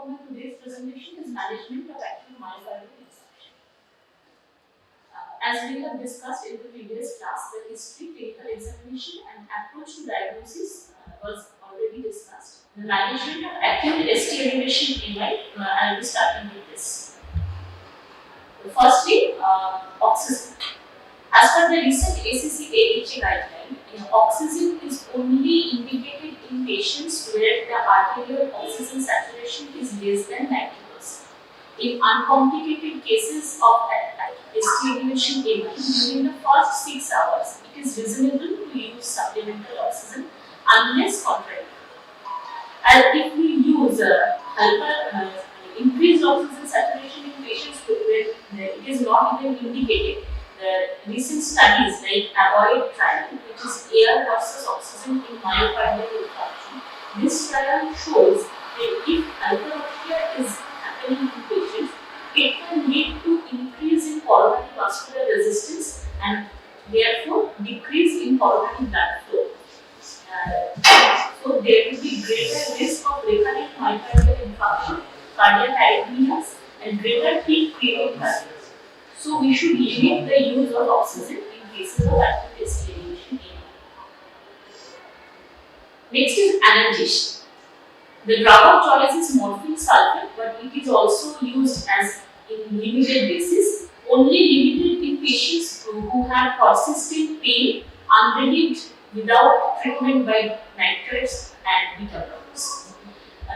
of my today's presentation is management of acute myocardial infarction. As we have discussed in the previous class, the history, clinical examination and approach to diagnosis was already discussed. The management of acute ST elevation MI, I will be starting with this. Firstly, oxygen. As per the recent ACC-AHA guideline, oxygen is only indicated in patients where the arterial oxygen saturation is less than 90%. In uncomplicated cases of ST elevation MI, during the first 6 hours, it is reasonable to use supplemental oxygen unless contraindicated. And if we use increased oxygen saturation in patients where it is not even indicated, the recent studies like AVOID trial, which is air versus oxygen in myocardial infarction, this trial shows that if hyperoxia is happening in patients, it can lead to increase in coronary vascular resistance and therefore decrease in coronary blood flow. So there will be greater risk of recurrent myocardial infarction, cardiac arrhythmias, and greater peak creating cardiac. So we should limit the use of oxygen in cases of acute ST elevation MI. Next is analgesia. The drug of choice is morphine sulfate, but it is also used as in limited basis, only limited in patients who have persistent pain unrelieved without treatment by nitrates and beta blockers.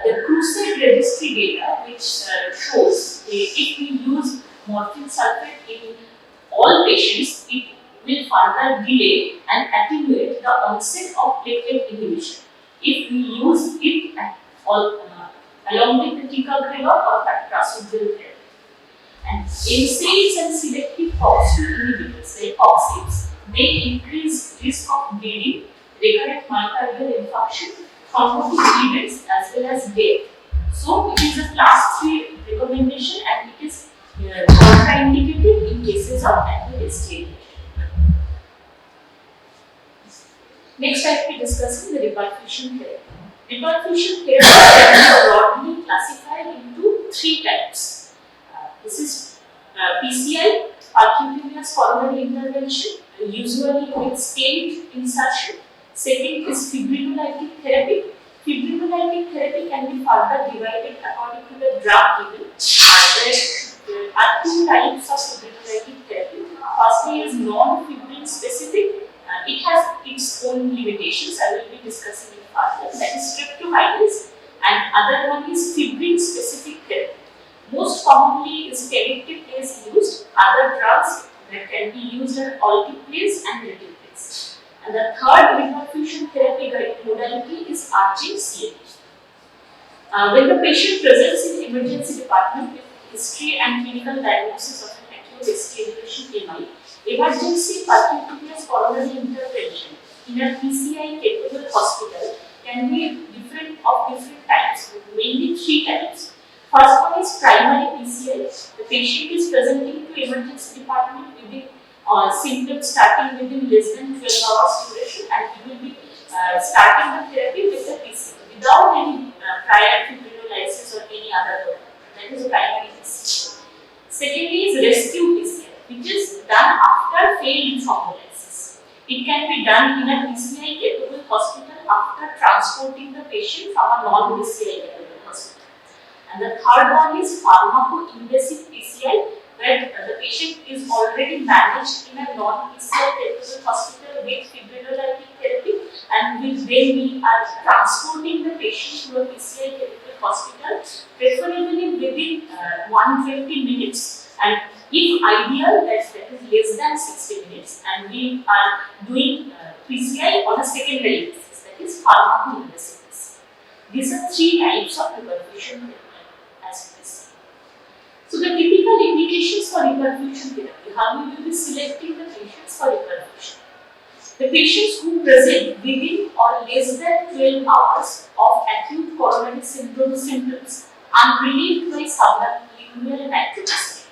The CRUSADE registry data, which shows if we use morphine sulfate in all patients, it will further delay and attenuate the onset of platelet inhibition if we use it along with the ticagrelor or prasugrel therapy. And NSAIDs and selective COX-2 inhibitors like COX-8s, they increase risk of bleeding, recurrent myocardial infarction, thrombotic events as well as death. So it is a class 3 recommendation and it is contraindicated in cases of acute ST elevation. Next, I will be discussing the reperfusion therapy. Reperfusion therapy can be broadly classified into 3 types. This is PCI, percutaneous coronary intervention, usually with stent insertion. Second is fibrinolytic therapy. Fibrinolytic therapy can be further divided according to the drug given. There are 2 types of fibrinolytic therapy. Firstly is non-fibrin specific. It has its own limitations. I will be discussing it further. That is streptomyces, and other one is fibrin specific therapy. Most commonly is tenecteplase used. Other drugs that can be used are alteplase and reteplase. And the third reperfusion therapy modality is arching CLH. When the patient presents in emergency department with history and clinical diagnosis of an acute ST elevation MI, emergency percutaneous coronary intervention in a PCI capable hospital can be different types, mainly 3 types. First one is primary PCI. The patient is presenting to emergency department with symptoms starting within less than 12 hours duration, and he will be starting the therapy with the PCI without any prior fibrinolysis or any other program. That is primary PCI. Secondly is rescue PCI, which is done after failed thrombolysis. It can be done in a PCI capable hospital after transporting the patient from a non-PCI capable hospital. And the third one is pharmaco-invasive PCI, where the patient is already managed in a non-PCI capable hospital with fibrinolytic therapy, and then we are transporting the patient to a PCI capable hospital, preferably within 120 minutes, and if ideal, that is less than 60 minutes, and we are doing PCI on a secondary basis, that is pharmaco-invasive PCI. These are 3 types of reperfusion therapy. So the typical indications for reperfusion therapy, how we will be selecting the patients for reperfusion. The patients who present within or less than 12 hours of acute coronary symptoms unrelieved by sublingual nitroglycerin.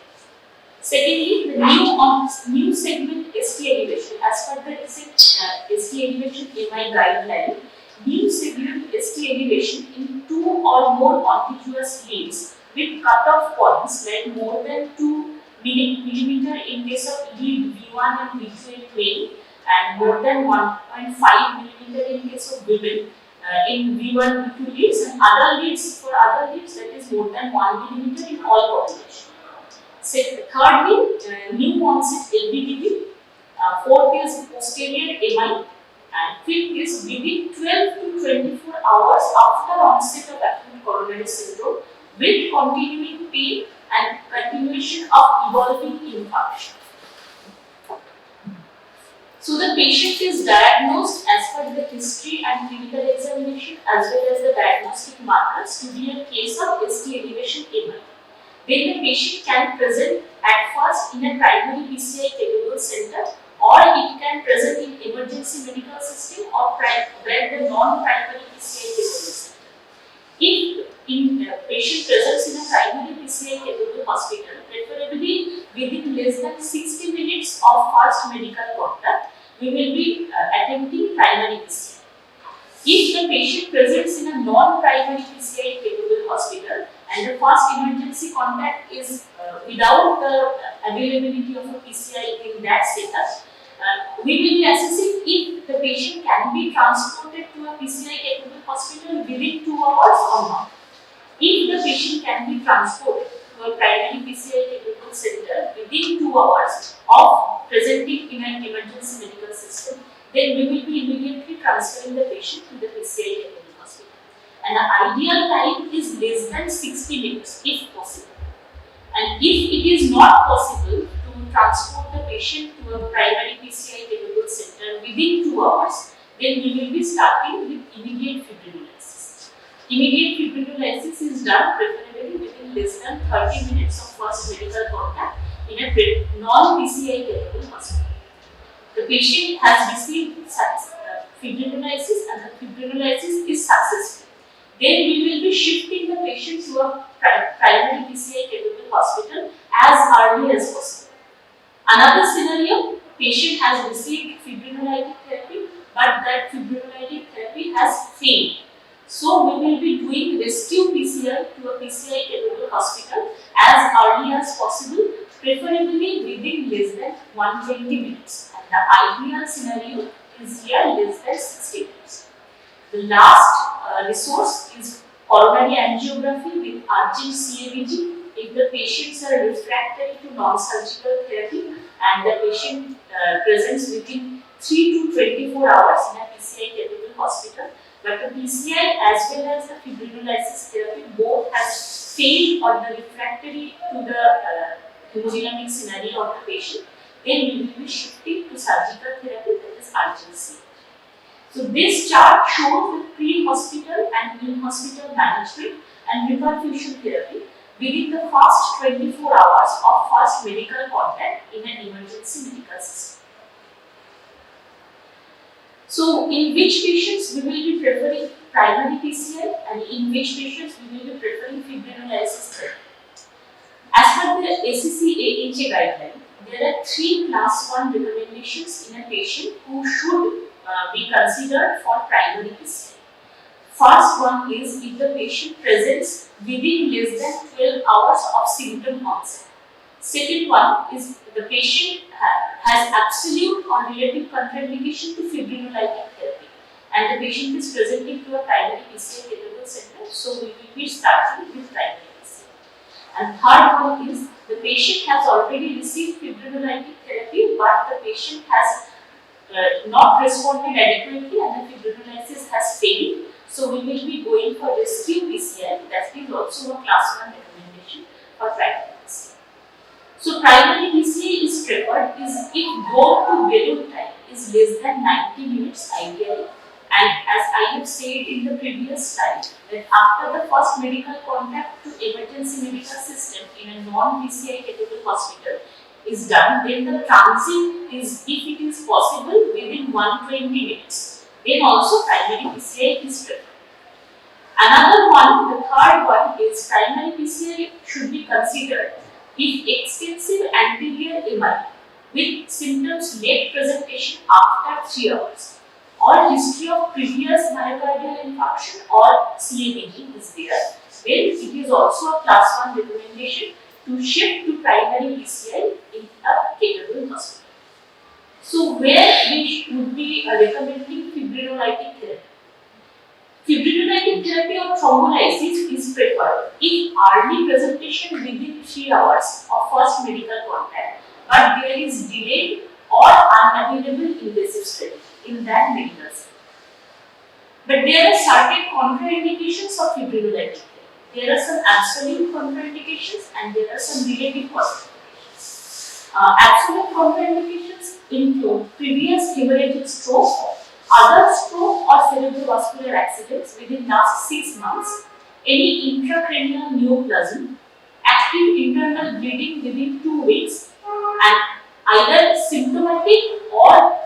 Secondly, the new segment ST elevation, as per the recent ST elevation MI guideline, new segment ST elevation in 2 or more contiguous leads with cutoff points like more than 2 millimeter in case of lead V1 and V2 in male, and more than 1.5 millimeter in case of women in V1, V2 leads, and other leads for other leads that is more than 1 millimeter in all population. Thirdly, new onset LVDB. Fourth is posterior MI, and fifth is within 12 to 24 hours after onset of acute coronary syndrome with continuing pain and continuation of evolving infarction. So the patient is diagnosed as per the history and clinical examination as well as the diagnostic markers to be a case of ST elevation MI. Then the patient can present at first in a primary PCI capable center, or it can present in emergency medical system or where the non-primary PCI capable center. If patient presents in a primary PCI capable hospital, preferably within less than 60 minutes of first medical contact, we will be attempting primary PCI. If the patient presents in a non-primary PCI capable hospital and the first emergency contact is without the availability of a PCI in that status, we will be assessing if the patient can be transported to a PCI capable hospital within 2 hours or not. If the patient can be transported to a primary PCI capable center within 2 hours of presenting in an emergency medical system, then we will be immediately transferring the patient to the PCI capable hospital. And the ideal time is less than 60 minutes if possible. And if it is not possible to transport the patient to a primary PCI capable center within 2 hours, then we will be starting with immediate fibrinolysis. Immediate fibrinolysis is done preferably within less than 30 minutes of first medical contact in a non-PCI capable hospital. The patient has received fibrinolysis and the fibrinolysis is successful. Then we will be shifting the patient to a primary PCI capable hospital as early as possible. Another scenario, patient has received fibrinolytic therapy, but that fibrinolytic therapy has failed. So we will be doing rescue PCI to a PCI capable hospital as early as possible, preferably within less than 120 minutes. And the ideal scenario is here less than 60 minutes. The last resource is coronary angiography with urgent CABG. If the patients are refractory to non-surgical therapy and the patient presents within 3 to 24 hours in a PCI capable hospital, but the PCI as well as the fibrinolysis therapy both has failed or the refractory to the hemodynamic scenario of the patient, then we will be shifting to surgical therapy, that is urgency. So this chart shows the pre-hospital and in-hospital management and reperfusion therapy within the first 24 hours of first medical contact in an emergency medical system. So in which patients we will be preferring primary PCI and in which patients we will be preferring fibrinolysis therapy. As per the ACC/AHA guideline, there are 3 class 1 recommendations in a patient who should be considered for primary PCI. First one is if the patient presents within less than 12 hours of symptom onset. Second one is the patient has absolute or relative contraindication to fibrinolytic therapy and the patient is presenting to a primary PCI capable center, so we will be starting with primary PCI. And third one is the patient has already received fibrinolytic therapy but the patient has not responded adequately and the fibrinolysis has failed. So we will be going for rescue PCI, that is also a class 1 recommendation for primary PCI. So primary PCI is preferred is if go to balloon time is less than 90 minutes ideally, and as I have said in the previous slide that after the first medical contact to emergency medical system in a non-PCI capable hospital is done, then the transit is, if it is possible, within 120 minutes. Then also primary PCI is preferred. Another one, the third one is primary PCI should be considered if extensive anterior MI with symptoms late presentation after 3 hours or history of previous myocardial infarction or CABG is there then it is also a class 1 recommendation to shift to primary PCI in a capable hospital. So where we would be recommending fibrinolytic therapy? Fibrinolytic therapy or thrombolysis is preferred if early presentation within 3 hours of first medical contact, but there is delayed or unavailable invasive study in that medical setting. But there are certain contraindications of fibrinolytic therapy. There are some absolute contraindications and there are some relative contraindications. Absolute contraindications include previous hemorrhagic stroke, other stroke or cerebrovascular accidents within last 6 months, any intracranial neoplasm, active internal bleeding within 2 weeks, and either symptomatic or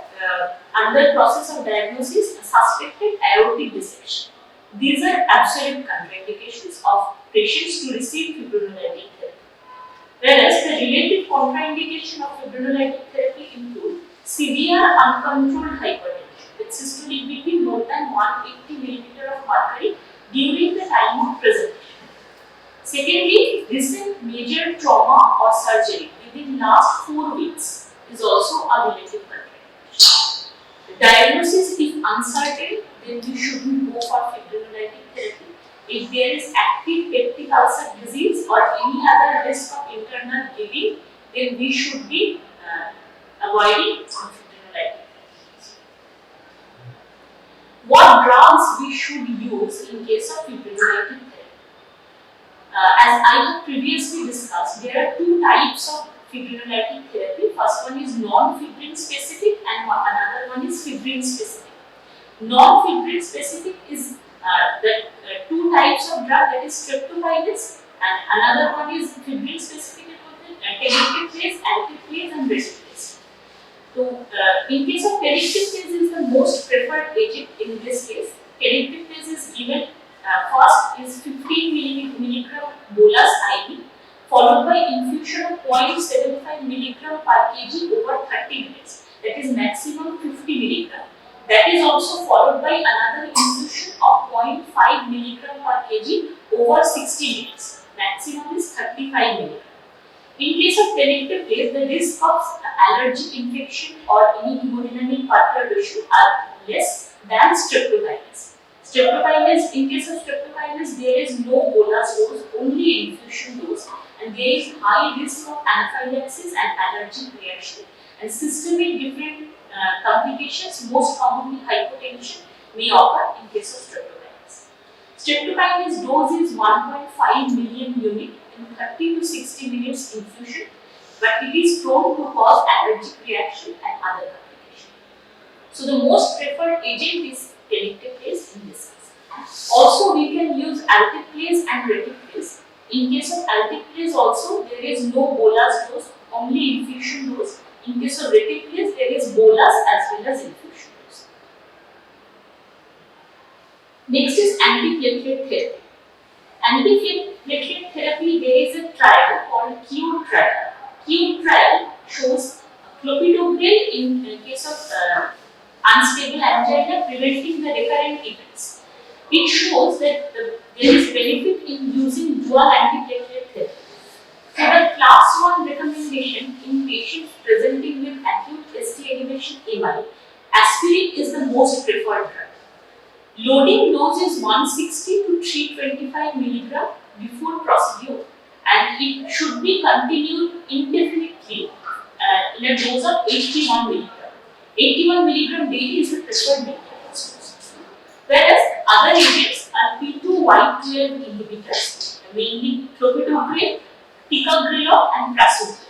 under process of diagnosis suspected aortic dissection. These are absolute contraindications of patients to receive fibrinolytic therapy. Whereas the relative contraindication of fibrinolytic therapy include severe uncontrolled hypertension with systolic BP more than 180 mm of mercury during the time of presentation. Secondly, recent major trauma or surgery within last 4 weeks is also a relative contraindication. The diagnosis is uncertain, then we shouldn't go for fibrinolytic therapy. If there is active peptic ulcer disease or any other risk of internal bleeding, then we should be avoiding fibrinolytic therapy. What drugs we should use in case of fibrinolytic therapy? As I have previously discussed, there are 2 types of fibrinolytic therapy. First one is non-fibrin specific and another one is fibrin specific. Non-fibrin specific is the 2 types of drug, that is streptokinase, and another one is fibrin specific, tenecteplase, alteplase and reteplase. So in case of tenecteplase is the most preferred agent in this case. Tenecteplase is given first is 15 milligram bolus IV, followed by infusion of 0.75 milligram per kg over 30 minutes. That is maximum 50 milligram. That is also followed by another infusion of 0.5 milligram per kg over 60 minutes. Maximum is 35 milligram. In case of tenecteplase, the risk of allergic infection or any hemodynamic perturbation are less than streptokinase. Streptokinase, in case of streptokinase, there is no bolus dose, only infusion dose, and there is high risk of anaphylaxis and allergic reaction, and systemic different complications, most commonly hypotension, may occur in case of streptokinase. Streptokinase dose is 1.5 million unit in 30 to 60 minutes infusion, but it is prone to cause allergic reaction and other complications. So the most preferred agent is tenecteplase in this case. Also, we can use alteplase and reteplase. In case of alteplase also, there is no bolus dose, only infusion dose. In case of reteplase, there is bolus as well as infusion dose. Next is antiplatelet therapy. Antiplatelet therapy, there is a trial called acute trial. Acute trial shows clopidogrel in case of unstable angina preventing the recurrent events. It shows that there is benefit in using dual antiplatelet therapy. So the class 1 recommendation in patients presenting with acute ST elevation MI, aspirin is the most preferred drug. Loading dose is 160 to 325 milligram before procedure, and it should be continued indefinitely in a dose of 81 milligram. 81 milligram daily is the preferred maintenance dose. Whereas other agents are P2Y12 inhibitors, mainly clopidogrel, ticagrelor and prasugrel.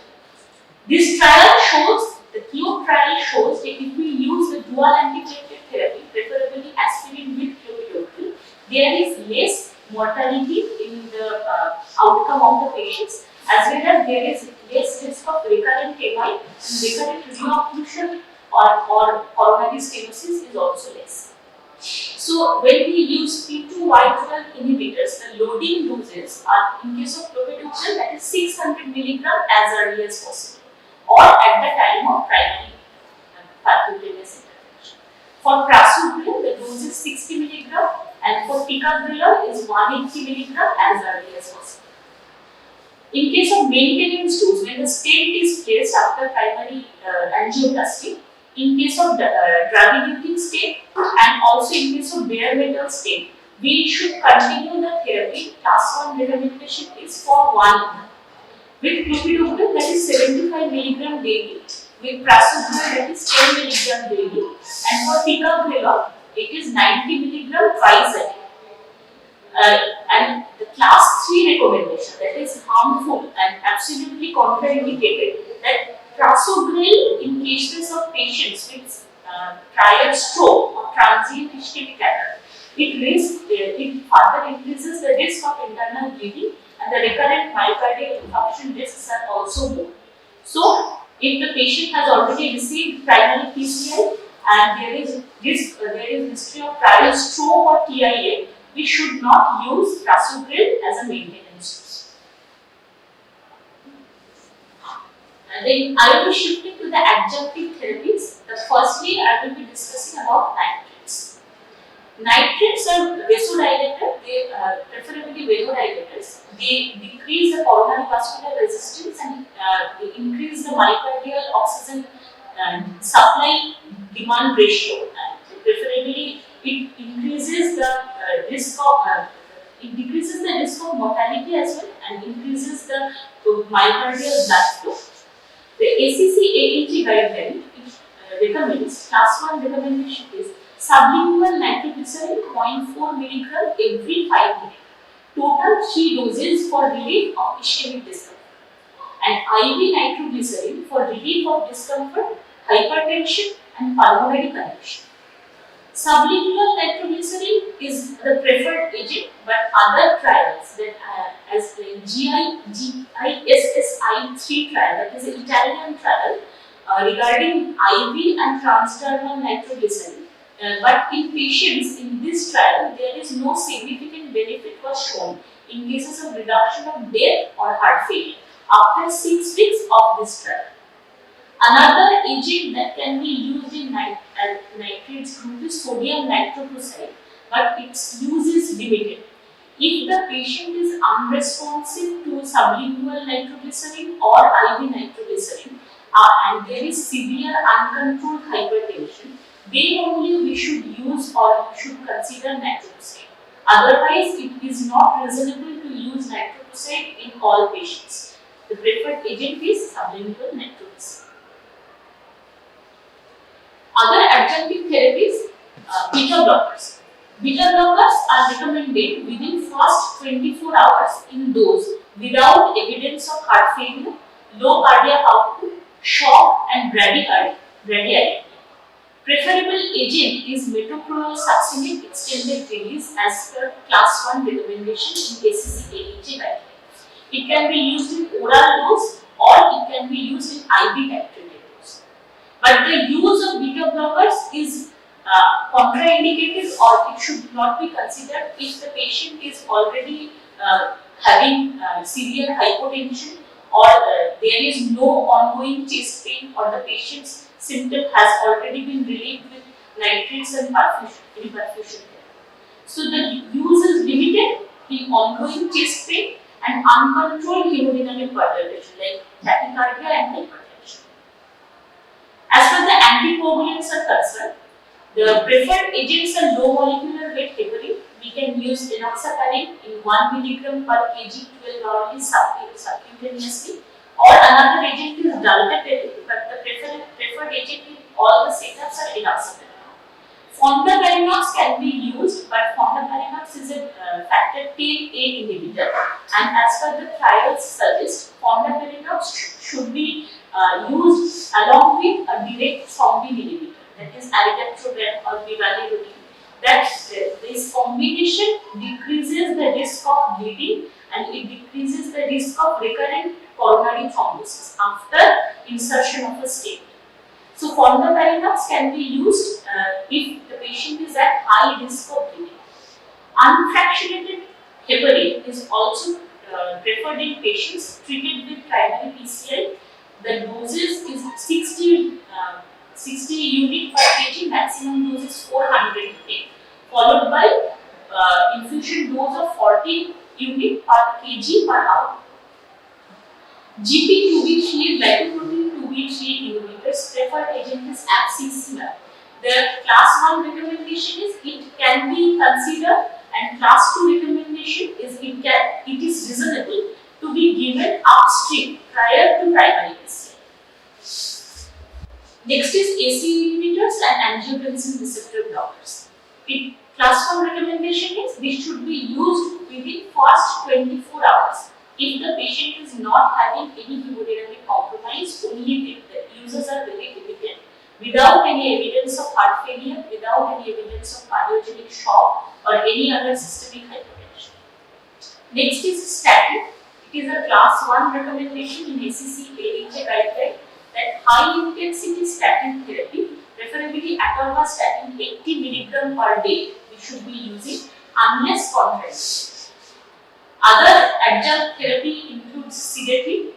This trial shows, the acute trial shows that if we use the dual antiplatelet therapy, preferably aspirin with clopidogrel, there is less mortality in the outcome of the patients, as well as there is less risk of recurrent MI, recurrent reocclusion or coronary stenosis is also less. So when we use P2Y12 inhibitors, the loading doses are, in case of clopidogrel, that is 600 milligram as early as possible, or at the time of primary percutaneous intervention. For prasugrel, the dose is 60 milligram and for ticagrelor is 180 milligram as early as possible. In case of maintenance dose, when the stent is placed after primary angioplasty, in case of drug-eluting stent and also in case of bare metal stent, we should continue the therapy. Class 1 recommendation is for 1 month. With clopidogrel, that is 75 milligram daily. With prasugrel, that is 10 milligram daily. And for ticagrelor, it is 90 milligram twice a day. And the class 3 recommendation, that is harmful and absolutely contraindicated, that prasugrel in cases of patients with prior stroke or transient ischemic attack, it further increases the risk of internal bleeding and the recurrent myocardial infarction risks are also more. So, if the patient has already received primary PCI and there is history of prior stroke or TIA, we should not use prasugrel as a maintenance dose. And then I will be shifting to the adjunctive therapies. Firstly, I will be discussing about nitrates. Nitrates are vasodilators, they preferably vasodilators. They decrease the coronary vascular resistance and they increase the myocardial oxygen supply demand ratio. And preferably, it increases the risk of decreases the risk of mortality as well and increases the myocardial blood flow. The ACC-AHG guideline recommends, class 1 recommendation is sublingual nitroglycerin 0.4 milligram every 5 minutes. Total 3 doses for relief of ischemic discomfort. And IV nitroglycerin for relief of discomfort, hypertension and pulmonary congestion. Sublingual nitroglycerin is the preferred agent, but other trials that as the GISSI3 trial, that is an Italian trial regarding IV and transdermal nitroglycerin. But in patients in this trial, there is no significant benefit was shown in cases of reduction of death or heart failure after 6 weeks of this trial. Another agent that can be used in nitrates group is sodium nitroprusside, but its use is limited. If the patient is unresponsive to sublingual nitroglycerin or IV nitroglycerin and there is severe uncontrolled hypertension, then only we should use or should consider nitroprusside. Otherwise, it is not reasonable to use nitroprusside in all patients. The preferred agent is sublingual nitroglycerin. Other adjunctive therapies, beta blockers. Beta blockers are recommended within first 24 hours in those without evidence of heart failure, low cardiac output, shock and bradycardia. Preferable agent is metoprolol succinate extended release as per class 1 recommendation in ACC-AHG guideline. It can be used in oral dose or it can be used in IV titrated dose. But the use of beta blockers is contraindicated or it should not be considered if the patient is already having severe hypotension or there is no ongoing chest pain or the patient's symptom has already been relieved with nitrates and perfusion. So the use is limited in ongoing chest pain and uncontrolled hemodynamic perturbation like tachycardia and hypertension. As far as the anticoagulants are concerned, the preferred agents are low molecular weight heparin. We can use enoxaparin in 1 milligram per kg 12 hourly subcutaneously, or another agent is dalteparin, but the preferred agent in all the setups are enoxaparin. Fondaparinux can be used, but fondaparinux is a factor Xa inhibitor, and as per the trials suggest, fondaparinux should be used along with a direct thrombin inhibitor, that is amitriptyline or vivalirudin. That this combination decreases the risk of bleeding and it decreases the risk of recurrent coronary thrombosis after insertion of a stent. So fondaparinux can be used if the patient is at high risk of bleeding. Unfractionated heparin is also preferred in patients treated with primary PCI. The doses is 60 unit per kg, maximum dose is 410, followed by infusion dose of 14 unit per kg per hour. GP2B3 glycoprotein 2B3 inhibitors preferred agent is abciximab. The class 1 recommendation is it can be considered, and class 2 recommendation is it is reasonable to be given upstream prior to primary PCI. Next is AC inhibitors and angiotensin receptor blockers. Class 1 recommendation is this should be used within first 24 hours. If the patient is not having any hemodynamic compromise, only if the users are very limited, without any evidence of heart failure, without any evidence of cardiogenic shock or any other systemic hypertension. Next is statin. It is a class 1 recommendation in ACC/AHA guideline that high intensity statin therapy, preferably atorvastatin 80 mg per day, we should be using unless contraindicated. Other adjunct therapy includes sedative.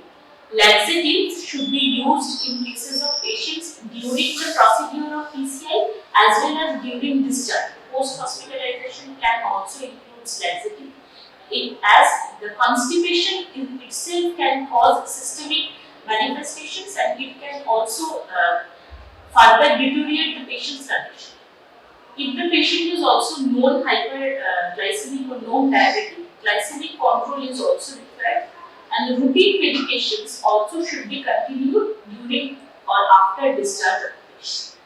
Laxatives should be used in cases of patients during the procedure of PCI as well as during discharge. Post-hospitalization can also include laxative, as the constipation in itself can cause systemic manifestations and it can also further deteriorate the patient's condition. If the patient is also known hyperglycemic or known diabetic, glycemic control is also required, and routine medications also should be continued during or after discharge of the patient.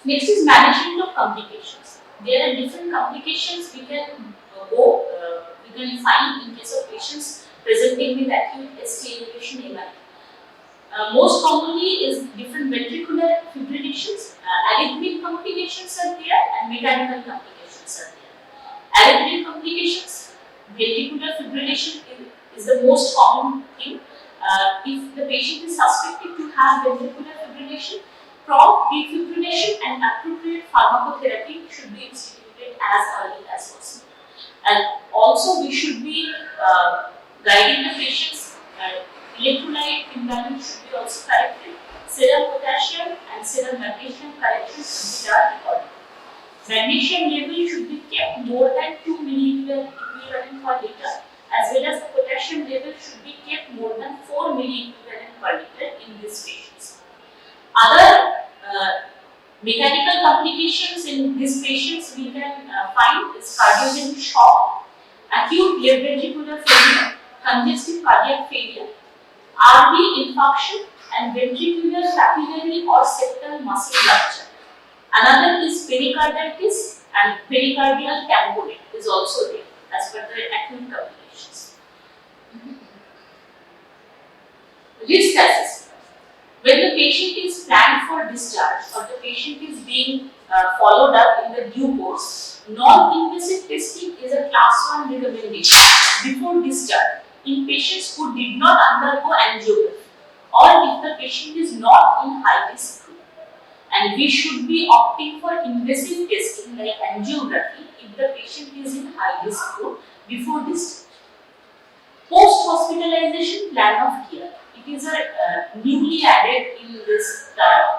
Next is management of complications. There are different complications we can find in case of patients presenting with acute ST elevation MI. Most commonly is different ventricular fibrillations, arrhythmic complications are there, and mechanical complications are there. Arrhythmic complications, ventricular fibrillation is the most common thing. If the patient is suspected to have ventricular fibrillation, prompt defibrillation and appropriate pharmacotherapy should be instituted as early as possible. And also we should be guiding the patients. Electrolyte imbalance should be also corrected. Serum potassium and serum magnesium corrections should be done accordingly. Magnesium level should be kept more than 2 milliequivalent per liter, as well as the potassium level should be kept more than 4 milliequivalent per liter in these patients. Other mechanical complications in these patients we can find is cardiogenic shock, acute left ventricular failure, congestive cardiac failure, RV infarction, and ventricular capillary or septal muscle rupture. Another is pericarditis and pericardial tamponade is also there as per the acute complications. Risk assessment. When the patient is planned for discharge or the patient is being followed up in the due course, non-invasive testing is a class 1 recommendation before discharge in patients who did not undergo angiography or if the patient is not in high risk group. And we should be opting for invasive testing like angiography if the patient is in high risk group before discharge. Post-hospitalization plan of care. It is a newly added in this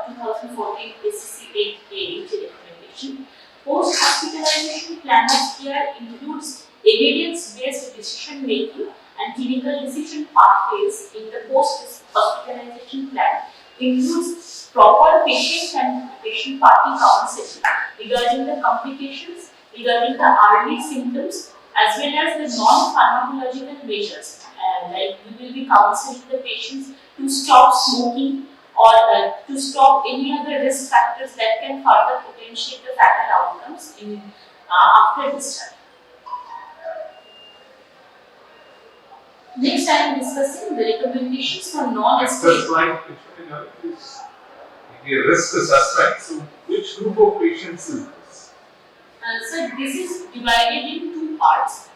2014 ACC/AHA recommendation. Post-hospitalization plan of care includes evidence-based decision making and clinical decision pathways in the post-hospitalization plan. Includes proper patient and patient party counseling regarding the complications, regarding the early symptoms, as well as the non-pharmacological measures. Like we will be counseling the patients to stop smoking or to stop any other risk factors that can further potentiate the fatal outcomes in after discharge. Next, I am discussing the recommendations for non-ST. First slide, is the risk assessment. So, which group of patients is this? So, this is divided in two parts.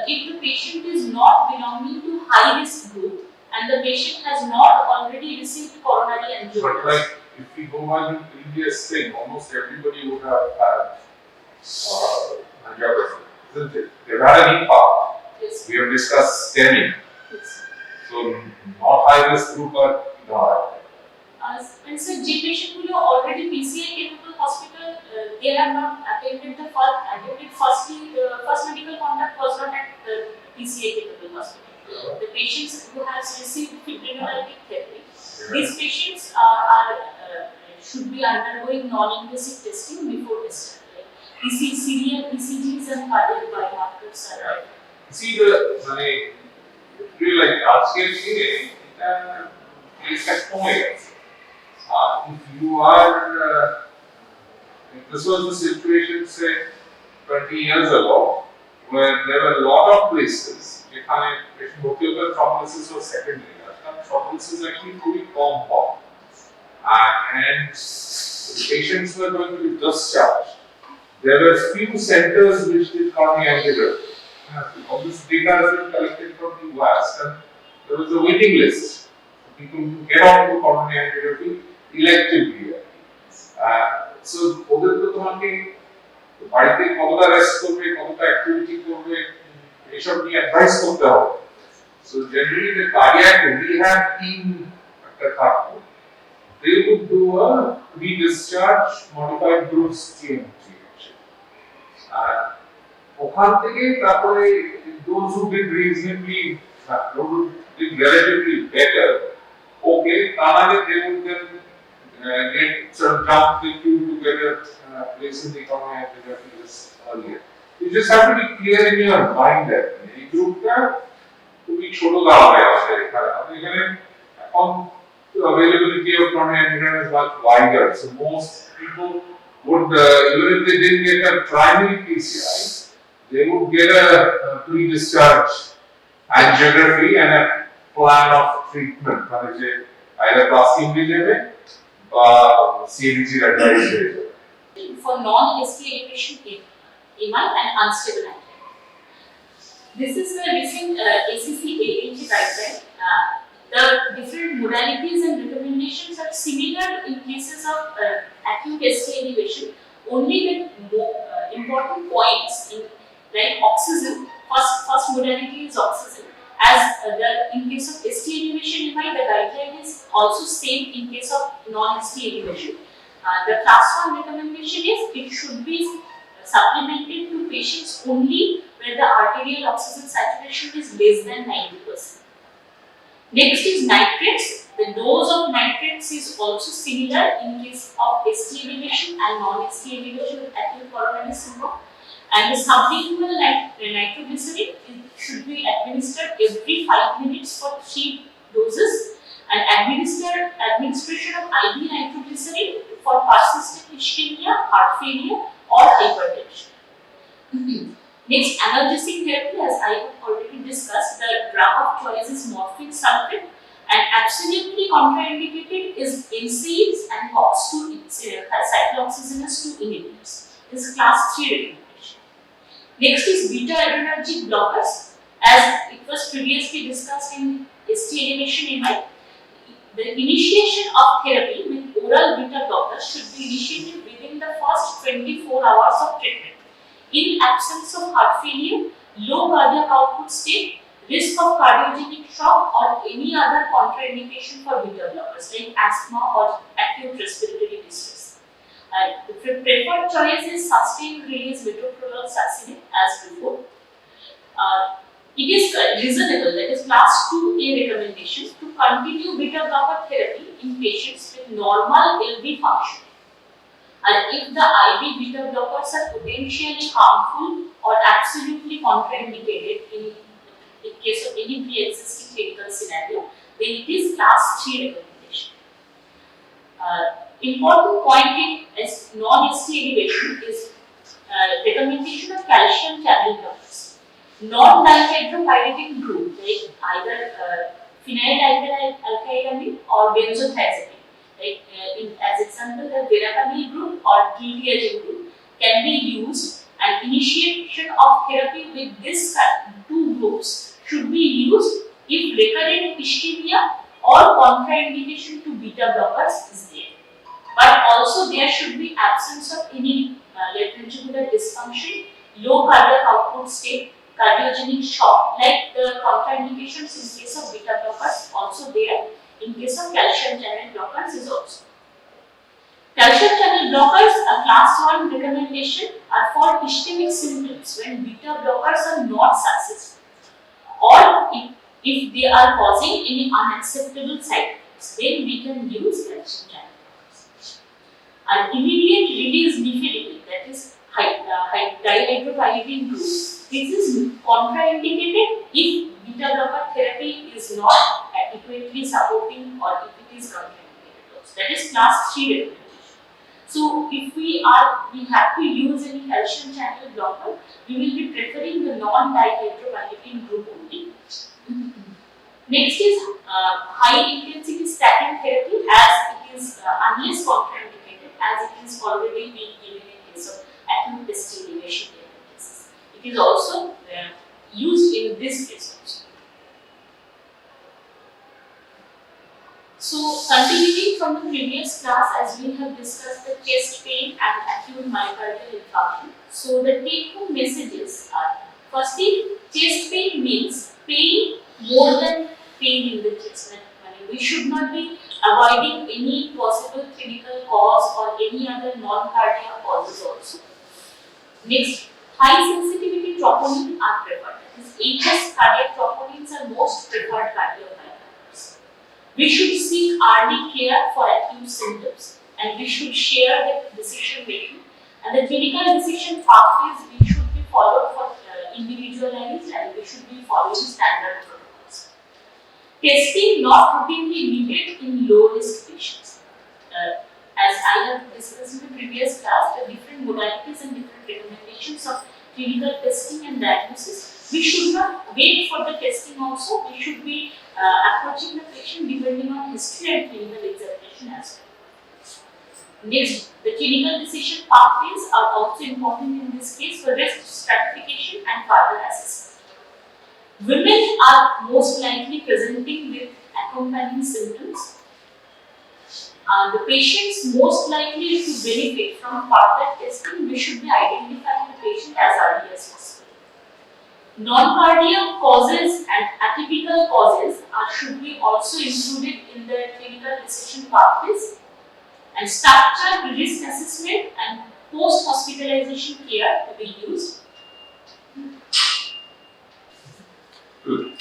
If the patient is not belonging to high risk group and the patient has not already received coronary angiography. But like if we go by the previous thing, almost everybody would have had angiography, isn't it? They've had an infarct. Yes. We have discussed STEMI. Yes. So not high risk group but not. And so J patient who are already PCI capable hospital, they have not attended the first medical contact was not at PCI capable hospital. The patients who have received fibrinolytic therapy, these patients should be undergoing non-invasive testing before discharge. Serial ECGs and cardiac biomarkers are. See the like large-scale scale, it's like point. If you are, if this was the situation, say 20 years ago, where there were a lot of places, nuclear thrombolysis was secondary. Thrombolysis is actually pretty compound, and the patients were going to be discharged. There were few centers which did coronary angiography. All this data has been collected from the US, and there was a waiting list for people to get on to coronary angiography electively. So, ওদের তো তোমাকে বাড়িতে কতটা rest করবে, কতটা activity করবে, এসব নিয়ে অ্যাডভাইস করতে হবে। So generally the cardiac rehab team একটা থাকতো, they would do a pre-discharge modified groups GMT. ওখান থেকে তারপরে those who did reasonably, those who did relatively better, okay, তাহলে they would then get sort of jump the queue to get a place in the coronary angiography earlier. You just have to be clear in your mind that এই গ্রুপটা খুবই ছোট দাঁড়াবে আমাদের এখানে এখন availability of coronary angiogram is much wider, so most people would even if they didn't get a primary PCI, they would get a pre-discharge angiography and a plan of treatment, either plastic or CBG advice. For non-ST elevation MI and unstable angina. This is the recent ACC-AHA guideline. The different modalities and recommendations are similar in cases of acute ST elevation. Only the important points like oxygen, first modality is oxygen. As in case of ST elevation MI, the guideline is also same in case of non-ST elevation. The class 1 recommendation is it should be supplemented to patients only where the arterial oxygen saturation is less than 90%. Next is nitrates. The dose of nitrates is also similar in case of ST elevation and non-ST elevation with acute coronary syndrome. And the sublingual nitroglycerin should be administered every 5 minutes for 3 doses, and administration of IV nitroglycerin for persistent ischemia, heart failure, or hypertension. Next, analgesic therapy, as I have already discussed, the drug of choice is morphine sulfate, and absolutely contraindicated is NSAIDs and COX-2 cyclooxygenase 2 inhibitors. This is class 3 recommendation. Next is beta adrenergic blockers, as it was previously discussed in ST elevation MI. The initiation of therapy with oral beta blockers should be initiated within the first 24 hours of treatment. In absence of heart failure, low cardiac output state, risk of cardiogenic shock, or any other contraindication for beta blockers like asthma or acute respiratory distress. The preferred choice is sustained release metoprolol succinate as before. It is reasonable, that is class 2A recommendation, to continue beta blocker therapy in patients with normal LV function. And if the IV beta blockers are potentially harmful or absolutely contraindicated in case of any pre-existing clinical scenario, then it is class 3 recommendation. Important point in non-ST elevation is recommendation of calcium channel blockers. Non-dihydropyridine group like either phenylalkylamine or benzothiazepine, like as example the verapamil group or glutiazine group can be used, and initiation of therapy with this two groups should be used if recurrent ischemia or contraindication to beta blockers is there. But also there should be absence of any left ventricular dysfunction, low cardiac output state, cardiogenic shock, like the contraindications in case of beta blockers also there. in case of calcium channel blockers is also. Calcium channel blockers, a class 1 recommendation, are for ischemic symptoms when beta blockers are not successful, or if they are causing any unacceptable side effects, then we can use calcium channel blockers. An immediate release nifedipine, that is dihydropyridine group, this is contraindicated if beta blocker therapy is not adequately supporting or if it is contraindicated also. That is class 3 recommendation. So if we have to use any calcium channel blocker, we will be preferring the non-dihydropyridine group only. Next is high intensity statin therapy, as it is unless contraindicated, as it is already being given in case of acute chest elevation cases. It is also used in this case also. So, continuing from the previous class, as we have discussed the chest pain and acute myocardial infarction. So, the take-home messages are: firstly, chest pain means pain more than pain in the chest. We should not be avoiding any possible clinical cause or any other non-cardiac causes also. Next, high sensitivity troponin are preferred. That is, HS cardiac troponins are most preferred cardiac. We should seek early care for acute symptoms, and we should share the decision making, and the clinical decision pathways we should be followed for individualized, and we should be following standard protocols. Testing not routinely needed in low risk patients. As I have discussed in the previous class, the different modalities and different recommendations of clinical testing and diagnosis. We should not wait for the testing also, we should be approaching the patient depending on history and clinical examination as well. Next, the clinical decision pathways are also important in this case for risk stratification and further assessment. Women are most likely presenting with accompanying symptoms. The patients most likely to benefit from further testing, we should be identifying the patient as early as possible. Non-cardiac causes and atypical causes should be also included in the clinical decision pathways, and structured risk assessment and post-hospitalization care to be used. Good.